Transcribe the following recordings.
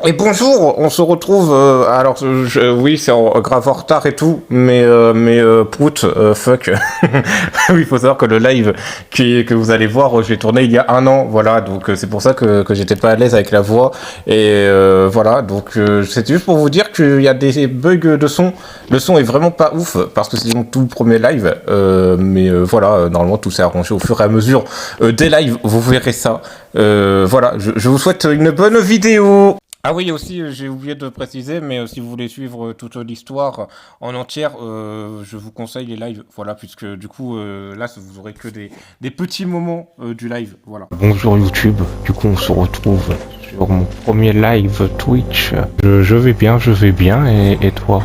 Et bonjour, on se retrouve. Oui, c'est grave en retard et tout, prout, fuck. Oui, il faut savoir que le live que vous allez voir, j'ai tourné il y a un an, voilà, donc c'est pour ça que j'étais pas à l'aise avec la voix. Voilà, donc c'était juste pour vous dire qu'il y a des bugs de son. Le son est vraiment pas ouf parce que c'est mon tout premier live, voilà, normalement tout s'est arrangé au fur et à mesure des lives, vous verrez ça. Voilà, je vous souhaite une bonne vidéo. Ah oui, aussi, j'ai oublié de préciser, si vous voulez suivre toute l'histoire en entière, je vous conseille les lives, voilà, puisque du coup, là, vous aurez que des petits moments du live, voilà. Bonjour YouTube, du coup, on se retrouve sur mon premier live Twitch. Je vais bien, et toi?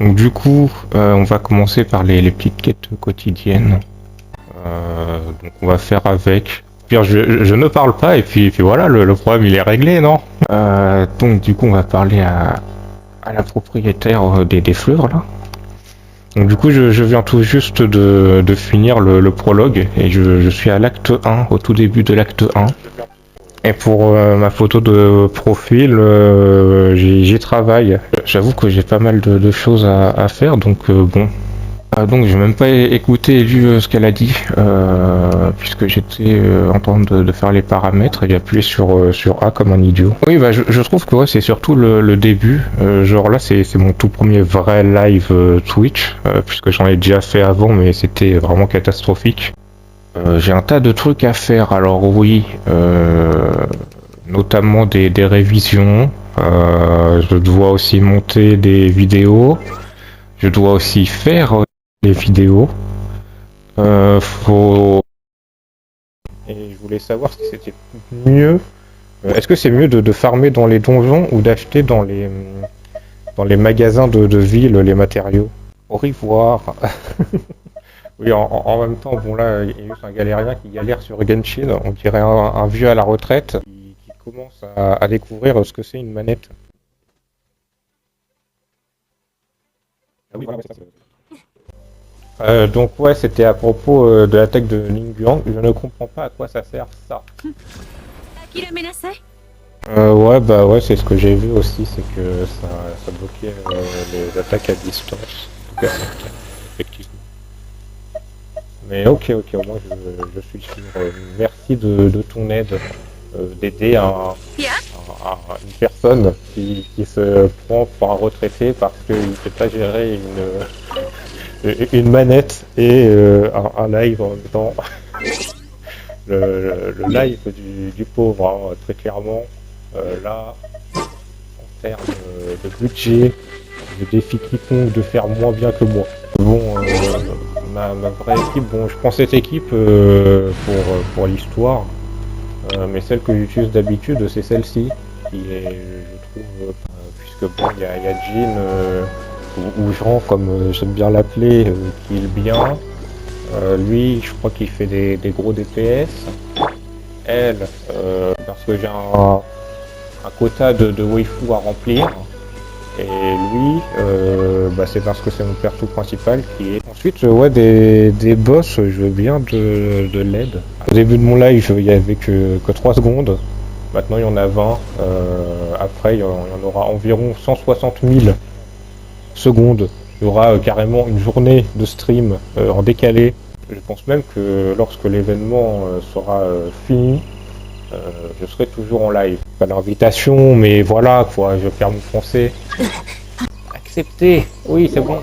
Donc du coup, on va commencer par les petites quêtes quotidiennes. Donc on va faire avec. Puis je ne parle pas, puis voilà, le problème il est réglé, non? Donc du coup on va parler à la propriétaire des fleurs là. Donc du coup je viens tout juste de finir le prologue et je suis à l'acte 1, au tout début de l'acte 1. Et pour ma photo de profil, j'y travaille. J'avoue que j'ai pas mal de choses à faire, donc bon. Donc j'ai même pas écouté et lu ce qu'elle a dit, puisque j'étais en train de faire les paramètres et j'ai appuyé sur A comme un idiot. Oui, bah je trouve que ouais, c'est surtout le début. Genre là c'est mon tout premier vrai live Twitch, puisque j'en ai déjà fait avant, mais c'était vraiment catastrophique. J'ai un tas de trucs à faire, alors oui, notamment des révisions. Je dois aussi monter des vidéos. Je dois aussi faire les vidéos. Faut... Et je voulais savoir si c'était mieux. Est-ce que c'est mieux de farmer dans les donjons ou d'acheter dans les magasins de ville les matériaux? Au revoir. Oui, en même temps, bon là, il y a juste un galérien qui galère sur Genshin. On dirait un vieux à la retraite qui commence à découvrir ce que c'est une manette. Ah oui, voilà, donc ouais, c'était à propos de l'attaque de Ningguang. Je ne comprends pas à quoi ça sert ça. Ouais, bah ouais, c'est ce que j'ai vu aussi, c'est que ça bloquait les attaques à distance. En tout cas, c'est le cas, effectivement. Mais ok, au moins je suis sûr. Merci de ton aide, d'aider une personne qui se prend pour un retraité parce qu'il ne peut pas gérer une manette et un live en même temps. Le live du pauvre, hein, très clairement. Là, en termes de budget, je défie quiconque de faire moins bien que moi. Bon, ma vraie équipe, bon, je prends cette équipe pour l'histoire, mais celle que j'utilise d'habitude, c'est celle-ci, qui est, je trouve, puisque bon, il y a Jean, ou Jean, comme j'aime bien l'appeler, qui est bien. Lui, je crois qu'il fait des gros DPS. Elle, parce que j'ai un quota de waifu à remplir. Et lui, bah c'est parce que c'est mon perso principal qui est. Ensuite, ouais, des boss, je veux bien de l'aide. Au début de mon live, il y avait que 3 secondes. Maintenant, il y en a 20. Après, il y en aura environ 160 000 secondes. Il y aura carrément une journée de stream en décalé. Je pense même que lorsque l'événement sera fini, je serai toujours en live. Pas d'invitation, mais voilà quoi, je perds mon français. Accepté. Oui, c'est bon.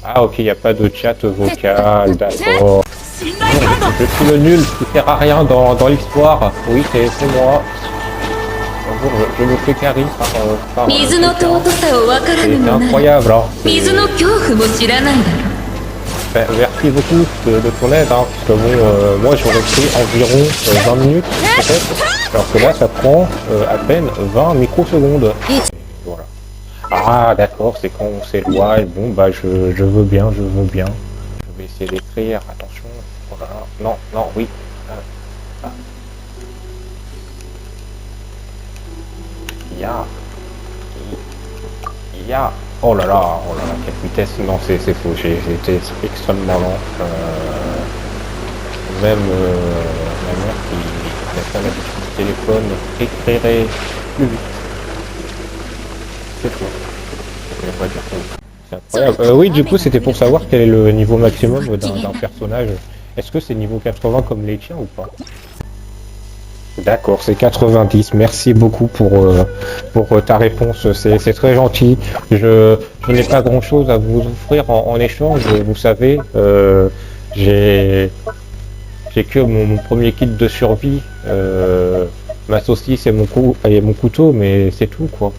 Ah ok, il n'y a pas de chat vocal, d'accord. Je suis le nul qui sert à rien dans l'histoire. Oui, c'est moi. Bonjour, je me fais carry par c'est incroyable, hein. Merci beaucoup de ton aide, hein, parce que bon, moi j'aurais pris environ 20 minutes peut-être, alors que là ça prend à peine 20 microsecondes. Voilà. Ah d'accord, c'est quand on s'éloigne, bon bah je veux bien, je veux bien. Je vais essayer d'écrire, attention, voilà. Non, oui. Ah. Ya. Oh là là, quelle vitesse. Non, c'est faux, j'ai été extrêmement lent. Même ma mère qui n'a pas l'habitude du téléphone écrirait plus vite. c'est toi. On va dire que c'est incroyable. Oui, du coup, c'était pour savoir quel est le niveau maximum d'un personnage. Est-ce que c'est niveau 80 comme les tiens ou pas? D'accord, c'est 90. Merci beaucoup pour ta réponse. C'est très gentil. Je n'ai pas grand-chose à vous offrir en échange. Vous savez, j'ai que mon premier kit de survie, ma saucisse et mon couteau, mais c'est tout quoi.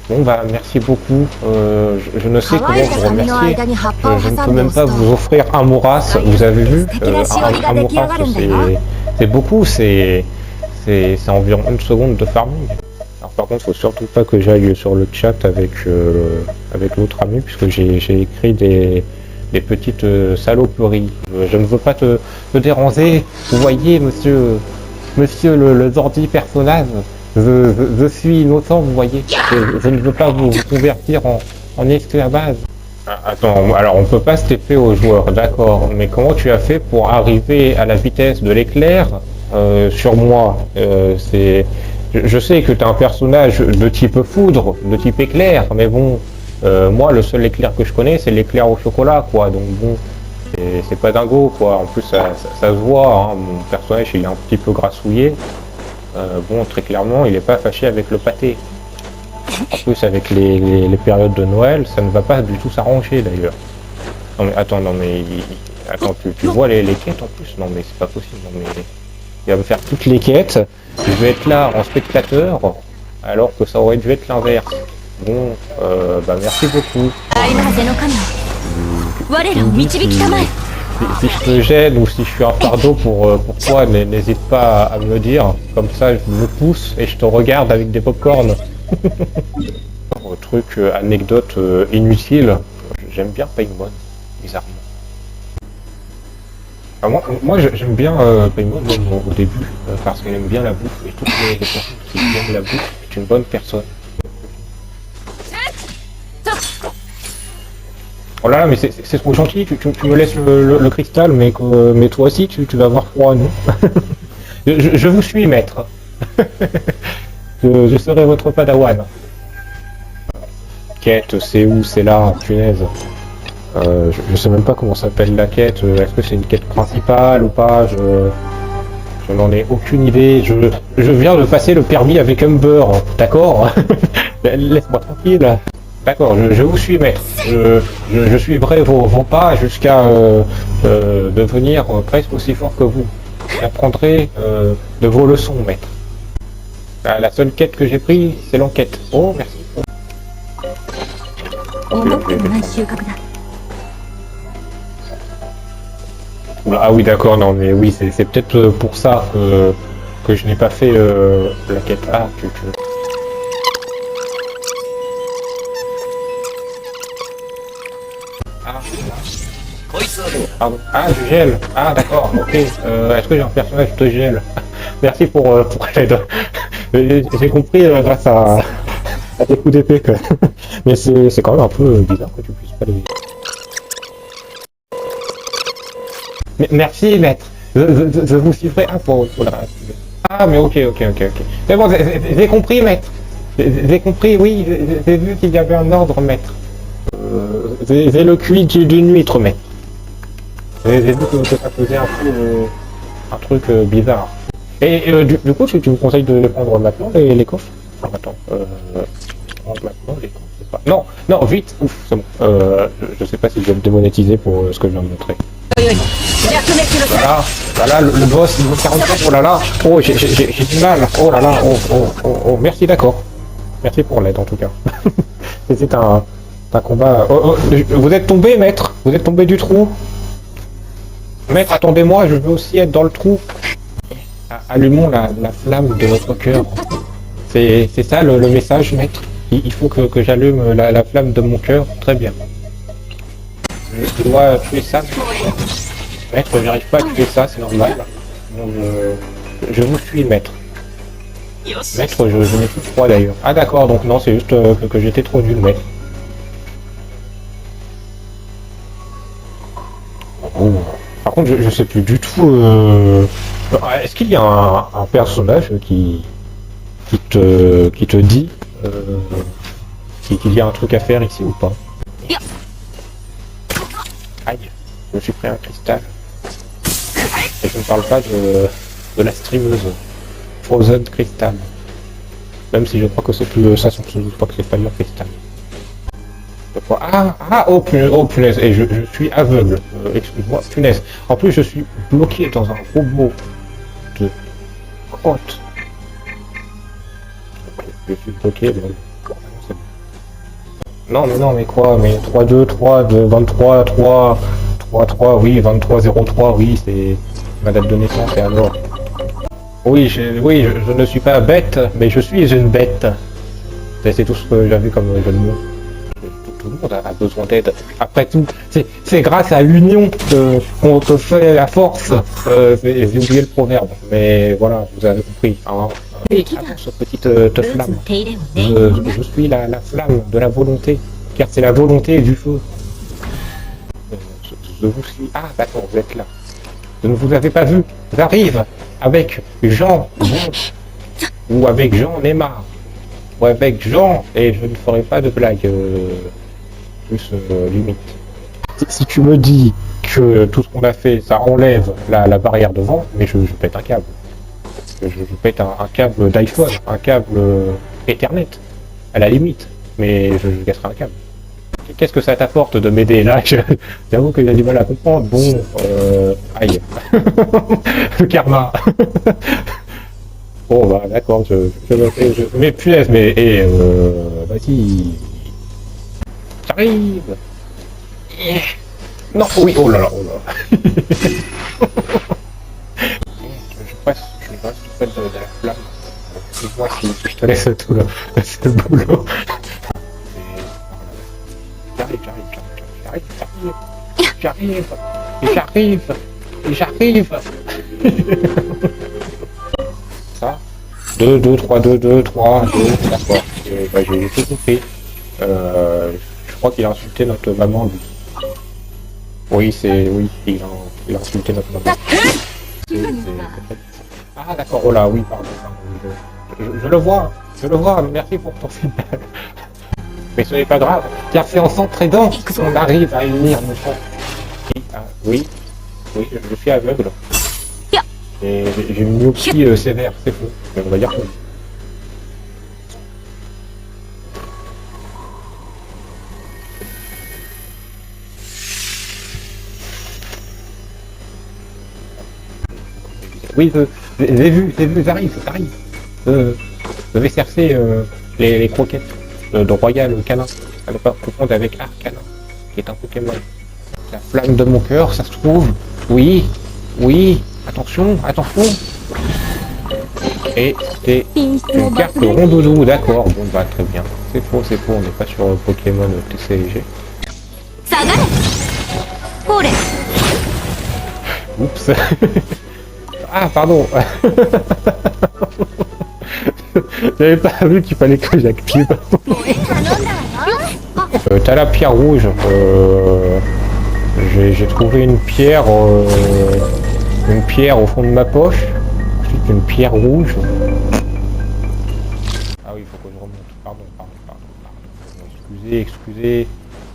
Bon bah merci beaucoup. Je ne sais comment vous remercier. Je ne peux même pas vous offrir un Moras. Vous avez vu, un Moras, c'est beaucoup. C'est environ une seconde de farming. Alors par contre, faut surtout pas que j'aille sur le chat avec l'autre ami, puisque j'ai écrit des petites saloperies. Je ne veux pas te déranger. Vous voyez, monsieur le Zordi personnage, je suis innocent, vous voyez. Je ne veux pas vous convertir en esclavage. Ah, attends, alors on peut pas se TP aux joueurs, d'accord, mais comment tu as fait pour arriver à la vitesse de l'éclair sur moi? Je sais que tu es un personnage de type foudre, de type éclair, mais bon, moi le seul éclair que je connais c'est l'éclair au chocolat, quoi, donc bon, c'est pas dingo, quoi. En plus ça se voit, hein, mon personnage il est un petit peu grassouillé. Bon, très clairement, il n'est pas fâché avec le pâté. En plus, avec les périodes de Noël, ça ne va pas du tout s'arranger d'ailleurs. Non mais attends, attends, tu vois les quêtes en plus? Non mais c'est pas possible, non mais il va me faire toutes les quêtes, je vais être là en spectateur, alors que ça aurait dû être l'inverse. Bon, bah merci beaucoup. Si je te gêne ou si je suis un fardeau pour toi, n'hésite pas à me le dire. Comme ça, je me pousse et je te regarde avec des pop-corn. Truc, anecdote inutile. J'aime bien Paimon, bizarrement. Ah, moi j'aime bien Paimon au début, parce qu'elle aime bien la bouffe. Et toutes les personnes qui aiment la bouffe est une bonne personne. Oh là là, mais c'est trop gentil, tu me laisses le cristal, mais toi aussi tu vas avoir froid, non? je vous suis, maître. je serai votre padawan. Quête, c'est où? C'est là, punaise. Je sais même pas comment s'appelle la quête. Est-ce que c'est une quête principale ou pas? Je n'en ai aucune idée. Je viens de passer le permis avec Humber, d'accord? Laisse-moi tranquille. D'accord, je vous suis, maître. Je suivrai vos pas jusqu'à devenir presque aussi fort que vous. J'apprendrai de vos leçons, maître. La seule quête que j'ai prise, c'est l'enquête. Oh, merci. Ah oui, d'accord, non, mais oui, c'est peut-être pour ça que je n'ai pas fait la quête. Ah, Pardon. Ah, du gel. Ah, d'accord, ok. Est-ce que j'ai un personnage de gel? Merci pour l'aide. J'ai compris grâce à des coups d'épée que... Mais c'est quand même un peu bizarre que tu puisses pas les... Mais, merci, maître. Je vous suivrai un pour la... Ah, mais ok. C'est bon, j'ai compris, maître. J'ai compris, oui, j'ai vu qu'il y avait un ordre, maître. J'ai le cuit d'une huître, maître. J'ai vu que ça faisait un peu un truc bizarre. Et du coup, tu me conseilles de les prendre maintenant, les coffres? Attends, prendre maintenant les coffres, c'est pas... Non, vite. Ouf, c'est bon. Je sais pas si je vais me démonétiser pour ce que je viens de montrer. Voilà, le boss, niveau 44, oh là là. Oh, j'ai du mal. Oh là là, oh, merci, d'accord. Merci pour l'aide, en tout cas. C'était un combat... vous êtes tombé, maître? Vous êtes tombé du trou? Maître, attendez-moi, je veux aussi être dans le trou. Allumons la flamme de notre cœur. C'est ça le message, maître? Il faut que j'allume la flamme de mon cœur. Très bien. Je dois tuer ça. Maître, j'arrive pas à tuer ça, c'est normal. Donc, je vous suis, maître. Maître, je n'ai plus froid d'ailleurs. Ah d'accord, donc non, c'est juste que j'étais trop nul, maître. Oh. Par contre, je sais plus du tout... Est-ce qu'il y a un personnage qui te dit qu'il y a un truc à faire ici ou pas. Aïe, je me suis pris un cristal. Et je ne parle pas de la streameuse Frozen Crystal. Même si je crois que c'est plus ça, je crois que c'est pas le cristal. Oh punaise, et je suis aveugle. Excuse-moi, punaise. En plus, je suis bloqué dans un robot de crotte. Je suis bloqué dans... Non, mais quoi? Mais 3-2, 3-2, 23, 3, 3, oui, 23-03, oui, c'est ma date de naissance, et alors? Oui, je ne suis pas bête, mais je suis une bête. C'est tout ce que j'avais comme jeu de mots. Tout le monde a besoin d'aide. Après tout, c'est grâce à l'union qu'on te fait la force. J'ai oublié le proverbe, mais voilà, vous avez compris. Hein. Avance, petite flamme. Je suis la flamme de la volonté, car c'est la volonté du feu. Je vous suis. Ah, d'accord, vous êtes là. Je ne vous avais pas vu. J'arrive avec Jean ou avec Jean Neymar. Ou avec Jean, et je ne ferai pas de blague plus limite. Si tu me dis que tout ce qu'on a fait, ça enlève la barrière devant, mais je pète un câble. Je pète un câble d'iPhone, un câble Ethernet, à la limite, mais je casserai un câble. Qu'est-ce que ça t'apporte de m'aider là? J'avoue qu'il a du mal à comprendre. Bon, aïe. Le karma. Bon bah d'accord, mais punaise, mais vas-y. J'arrive. Non, oui, oh là là, oh là. Je reste près de la flamme. Dis-moi si je te laisse tout le boulot. J'arrive. Ça 2, 2, 3, 2, 2, 3, 2, d'accord. Bah, j'ai tout compris. Je crois qu'il a insulté notre maman, lui. Oui, il a insulté notre maman. Ah, d'accord, oh là, oui, pardon. Je le vois, merci pour ton feedback. Mais ce n'est pas grave, car c'est en s'entraidant qu'on arrive à unir nos forces. Oui, je suis aveugle. Et j'ai une myopie sévère, c'est faux. Mais on va dire que... Oui, j'ai vu, j'arrive. Je vais chercher les croquettes de Royal Canin. À ne pas confondre avec Arcanin, qui est un Pokémon. La flamme de mon cœur, ça se trouve. Oui. Attention. Et c'est une carte rondoudou, d'accord. Bon, bah très bien. C'est faux, on n'est pas sur Pokémon TCG. Oups. Ah, pardon. J'avais pas vu qu'il fallait que j'active. T'as la pierre rouge. J'ai trouvé une pierre au fond de ma poche. Ensuite une pierre rouge. Ah oui, il faut que je remonte. Pardon. Excusez.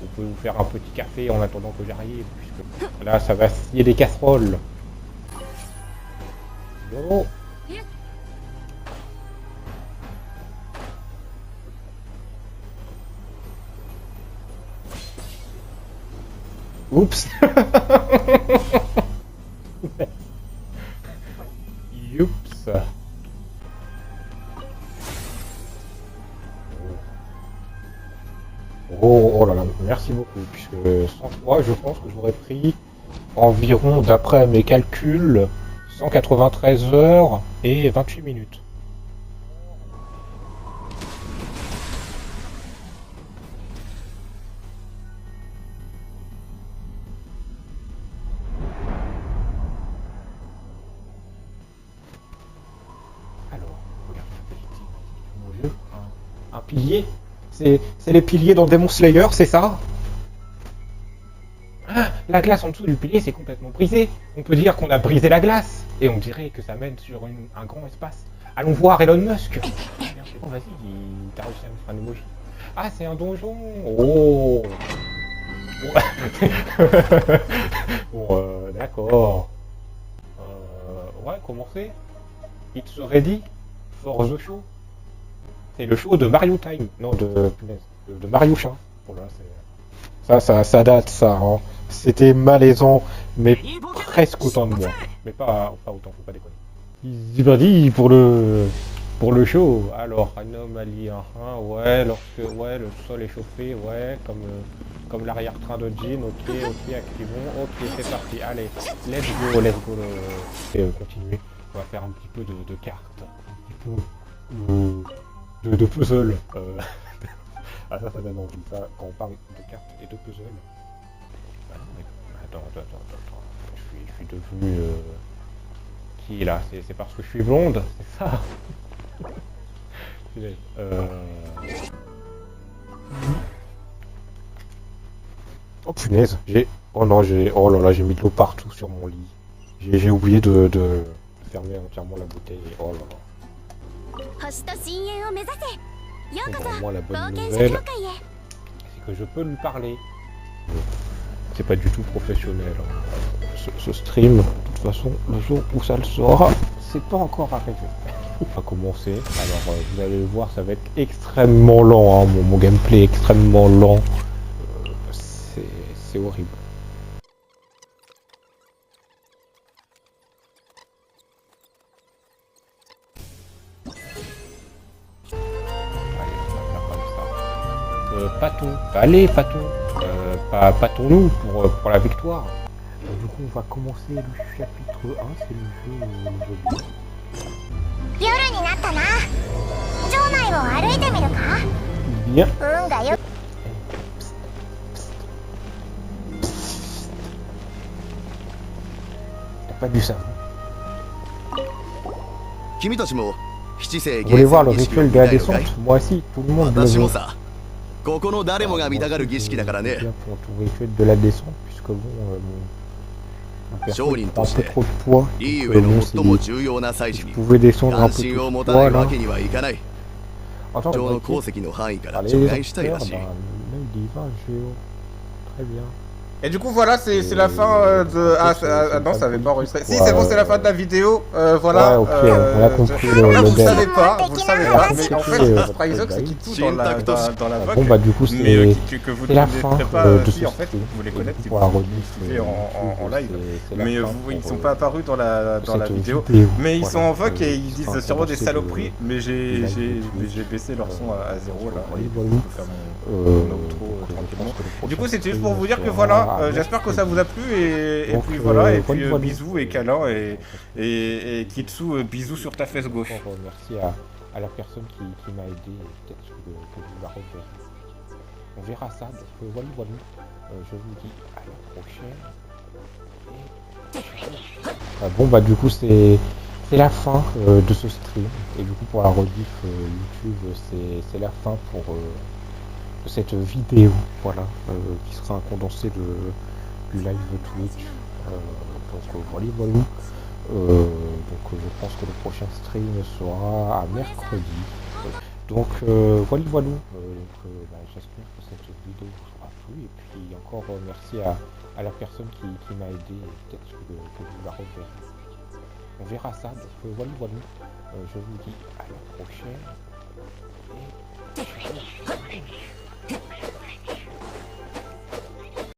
Vous pouvez vous faire un petit café en attendant que j'arrive, puisque là ça va scier des casseroles. Bon. Oups. Youps. Oh là là, merci beaucoup, puisque sans toi, je pense que j'aurais pris environ, d'après mes calculs, 193 heures et 28 minutes. Un pilier? C'est les piliers dans Demon Slayer, c'est ça? Ah, la glace en dessous du pilier, c'est complètement brisé. On peut dire qu'on a brisé la glace. Et on dirait que ça mène sur un grand espace. Allons voir Elon Musk. Oh, vas-y, t'as réussi à me faire un emoji. Ah, c'est un donjon. Oh. Bon, d'accord. Ouais, commencez. It's ready for the show. C'est le show de Mario Time. Non, de Mario Chat. Voilà, ça date, ça. Hein. C'était malaisant, mais presque autant de moi. Mais pas autant, faut pas déconner. C'est parti pour le show. Alors, anomalie 1, ouais, ouais, le sol est chauffé, ouais, comme l'arrière-train de Jean, ok, activons, ok, c'est parti, allez, let's go, et continuer. On va faire un petit peu de cartes, un petit peu de puzzle. Ah, ça donne envie, ça, quand on parle de cartes et de puzzle. Ah non, mais... Attends. Je suis devenu... Qui là? C'est parce que je suis blonde, c'est ça? Oh punaise, oh non, oh là là, j'ai mis de l'eau partout sur mon lit. J'ai oublié de fermer entièrement la bouteille. Oh là là. Et vraiment, la bonne nouvelle, c'est que je peux lui parler. C'est pas du tout professionnel. Ce stream, de toute façon, le jour où ça le sera, c'est pas encore arrivé. On va commencer. Alors, vous allez le voir, ça va être extrêmement lent. Hein. Mon gameplay est extrêmement lent. C'est horrible. Allez, on va faire comme ça. Paton. Allez, Paton. Patons-nous pour la victoire. Du coup, on va commencer le chapitre 1, c'est le jeu. Bien. T'as pas vu ça? Vous voulez voir le rituel de la descente? Moi aussi, tout le monde le veut. Bien pour tout rituel de la descente, puisque bon, mon perso prend un peu trop de poids. Bon, si je pouvais descendre un peu tout de poids là. Attends, allez, les acteurs, bah, là il y va, Géo. Très bien. Et du coup, voilà, c'est la fin de... Ah non, ça avait pas enregistré. Si, c'est bon, c'est la fin de la vidéo. Voilà. Ouais, ok, on a compris le vous le modèle. savez pas, mais en fait, Spryzox, c'est qui tout dans la vague. Bon, bah, du coup, c'est que vous la ne fin connaîtrez pas. de Si, ce en fait, stream. vous les connaissez si pour vous la rediff, suivez en live. Mais ils sont pas apparus dans la vidéo. vidéo. Mais ils sont en Voilà, vogue et ils disent sûrement des saloperies. Mais j'ai baissé leur son à 0 là. Et je peux faire mon outro tranquillement. Du coup, c'était juste pour vous dire que voilà, j'espère que ça vous a plu et puis voilà, et puis bisous et câlins et Kitsu, bisous sur ta fesse gauche. Merci à la personne qui m'a aidé, peut-être que vous la reverrez. On verra ça, donc voilà, je vous dis à la prochaine. Bon bah du coup c'est la fin de ce stream, et du coup pour la rediff YouTube c'est la fin pour de cette vidéo, voilà, qui sera un condensé du live Twitch. Donc voilà. Donc je pense que le prochain stream sera à mercredi. Donc voilà. J'espère que cette vidéo vous aura plu, et puis encore merci à la personne qui m'a aidé, et peut-être que vous la reverrez. On verra ça, donc voilà. Je vous dis à la prochaine. Et...